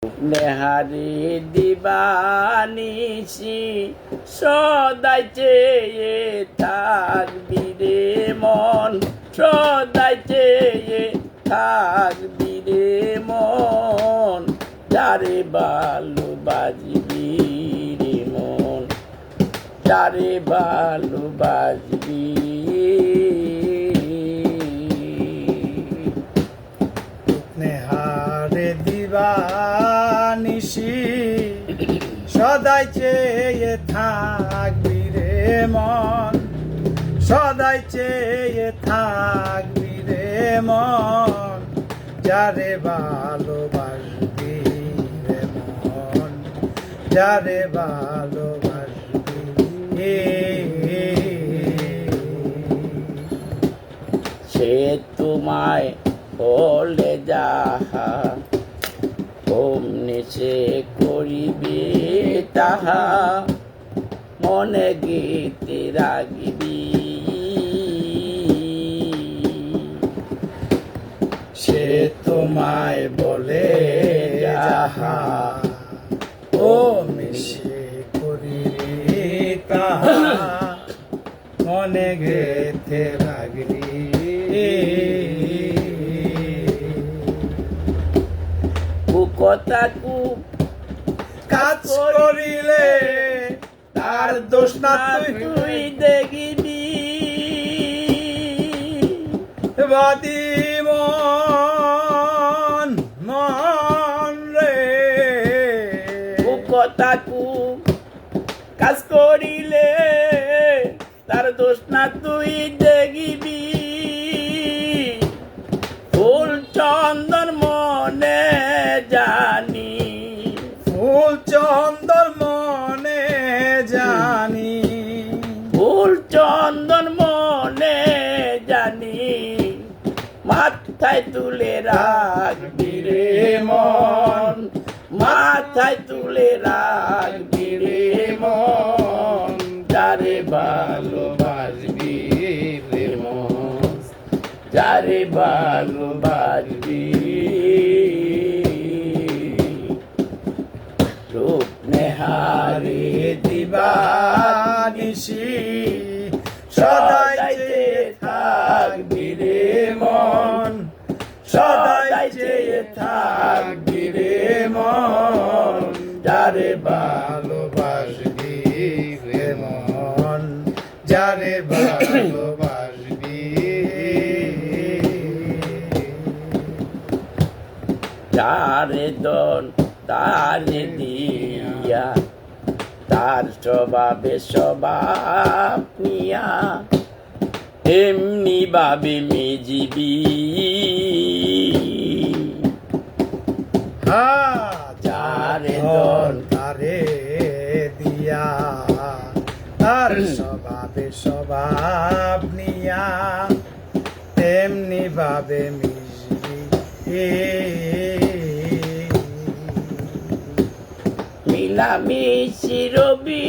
নেহারি দিবানিসি সদাই চেয়ে থাকবি রে মন, সদাই চেয়ে থাকবি রে মন, যারে ভালোবাসবি রে মন, যারে ভালোবাসবি। নেহারে দিবানিসি সদাই চেয়ে থাকবি রে মন, সদাই চেয়ে থাকবি রে মন, যারে ভালোবাসবি রে মন, যারে ভালোবাসবি। সে তোমায় বলে যাহা অমনি সে করিবে তাহা, মনে গীতে রাখবি। সে তোমায় বলে যাহা ও মিশে করি তাহা, মনে গেতে রাখবি। কথা কু কাজ করিলে তার দোষ না তুই দেখবি। বাদি মন মন রে, কথা কু কাজ করিলে তার দোষ না তুই দেখবি। ফুল চন্দন মনে জানি, ফুল চন্দন মনে জানি, ফুল চন্দন মনে জানি, মাথায় তুলে রাখবি রে মন, মাথায় তুলে রাখবি রে মন, যারে ভালোবাসবি রে মন, যারে ভালোবাসবি। রূপ নেহারে দিবানিসি সদাই চেয়ে থাকবি রে মন, সদাই চেয়ে থাকবি রে মন, যারে ভালোবাসবি রে মন, যারে ভালোবাসবি। যারে দন তারে দিয়া, তার স্বভাবে স্বভাব নিয়া, এমনি ভাবে মেজিবি। যারে দন তারে দিয়া, তার স্বভাবে স্বভাব নিয়া, তেমনি ভাবে মিশবি। মিলামিশি রবি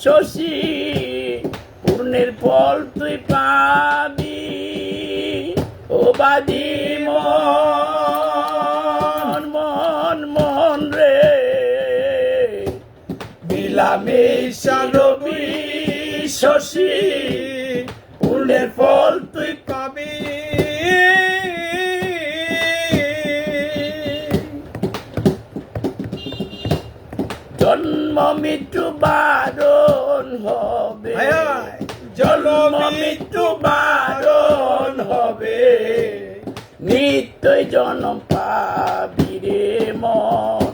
শশী, পূর্ণের ফল তুই পাবি। ও বাদি মন মন মন রে, মিলামিশা রবি শশী, পূর্ণের ফল তুই পাবি। জন্ম মৃত্যু বারণ হবে, জন্ম মৃত্যু বারণ হবে, নিত্যই জন্ম পাবি রে মন,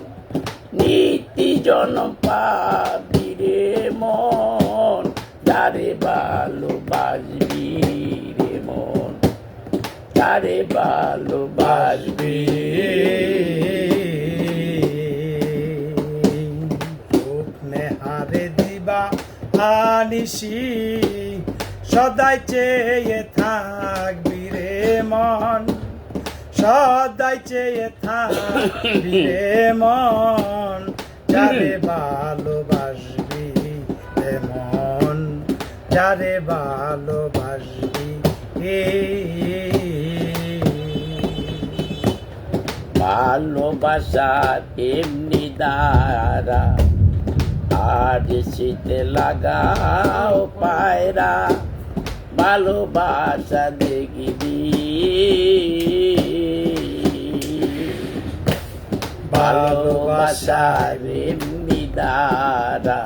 নিত্যি জন্ম পাবি রে মন, যারে ভালোবাসবি রে মন, যারে ভালোবাসবি। নেহারে দিবানিসি সদাই চেয়ে থাকবি রে মন, সদাই চেয়ে থাকবি রে মন, যারে ভালোবাসবি রে মন, যারে ভালোবাসবি। ভালোবাসার এমনি দ্বারা আর শীতে লাগাও পায়রা ভালোবাসা দেখিবি ভালোবাসার এমনি দ্বারা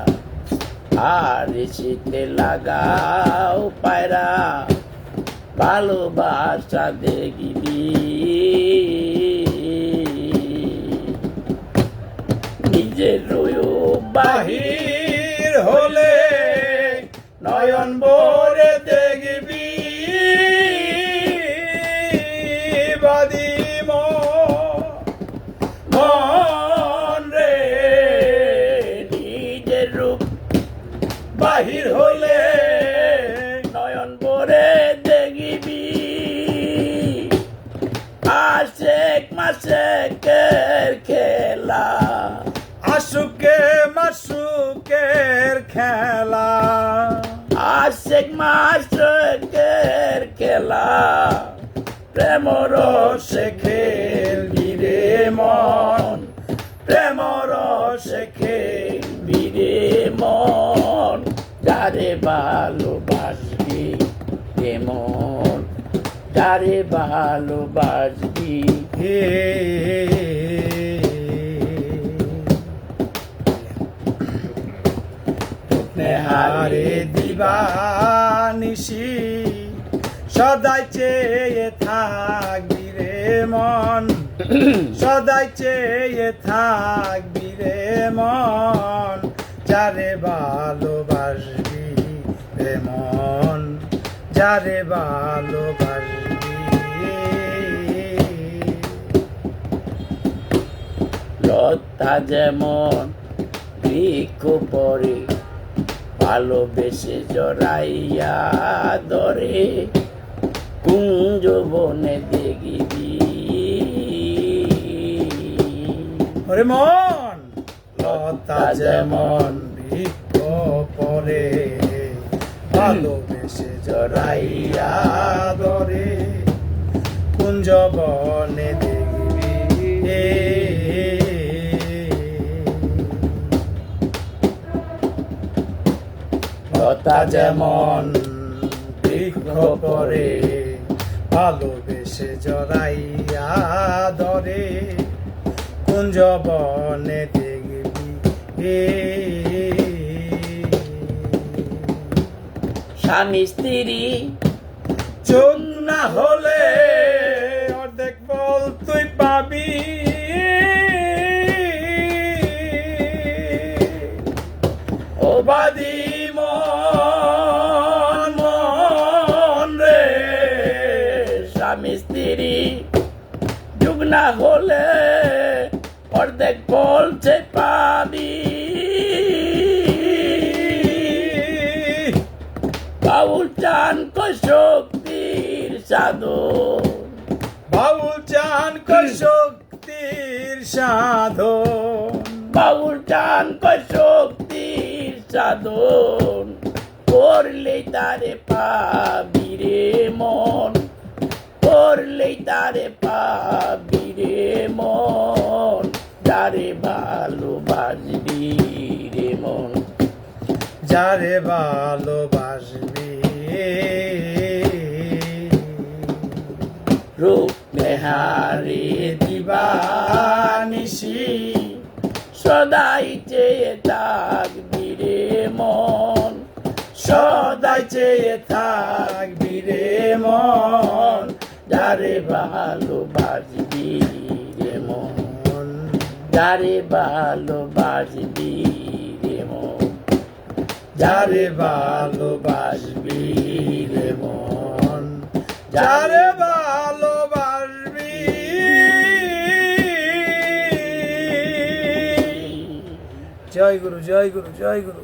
আর শীতে লাগাও পায়রা ভালোবাসা দেখিবি নিজের বাহির হলে নয়ন ভরে দেখবি বাদি মন রে নিজের রূপ বাহির হলে নয়ন ভরে দেখিবি আশেক মাসেকের খেলা আশুকে মাসুকের খেলা আশেক মাসেকের খেলা প্রেম রসে খেলবি রে মন প্রেম রসে খেলবি রে মন যারে ভালোবাসবি রে মন যারে ভালোবাসবি হে নেহারে দিবানিশি সদাই চেয়ে থাকবি রে মন সদাই চেয়ে থাকবি রে মন যারে ভালোবাসবি রে মন যারে ভালোবাসবি লতা যেমন বৃক্ষ পরে ভালোবেসে জড়াইয়া ধরে কুঞ্জ বনে দেখিবি ওরে মন লতা যেমন বৃক্ষ পরে ভালোবেসে জড়াইয়া ধরে কুঞ্জ বনে দেখবি লতা যেমন বৃক্ষ পরে ভালোবেসে জড়াইয়া ধরে কুঞ্জ বনে দেখবি স্বামী স্ত্রী চোখ না হলে অর্ধেক বল তুই পাবি ও বাদি মন রে স্বামী স্ত্রী যুগ না হলে অর্ধেক বলছে পাবি বাউল চান শক্তির সাধন বাউল চান শক্তির সাধন বাউল চান শক্তির সাধন করলেই তারে পাবি রে মন করলেই তারে পাবি রে মন যারে ভালোবাসবি রে মন যারে ভালোবাসবি রূপ নেহারে দিবানিশি সদাই চেয়ে থাকবি রে মন সদাই চেয়ে থাকবি রে মন যারে ভালোবাসবি রে মন যারে ভালোবাসবি রে মন যারে ভালোবাসবি রে মন যারে ভালোবাসবি জয় গুরু জয় গুরু জয় গুরু।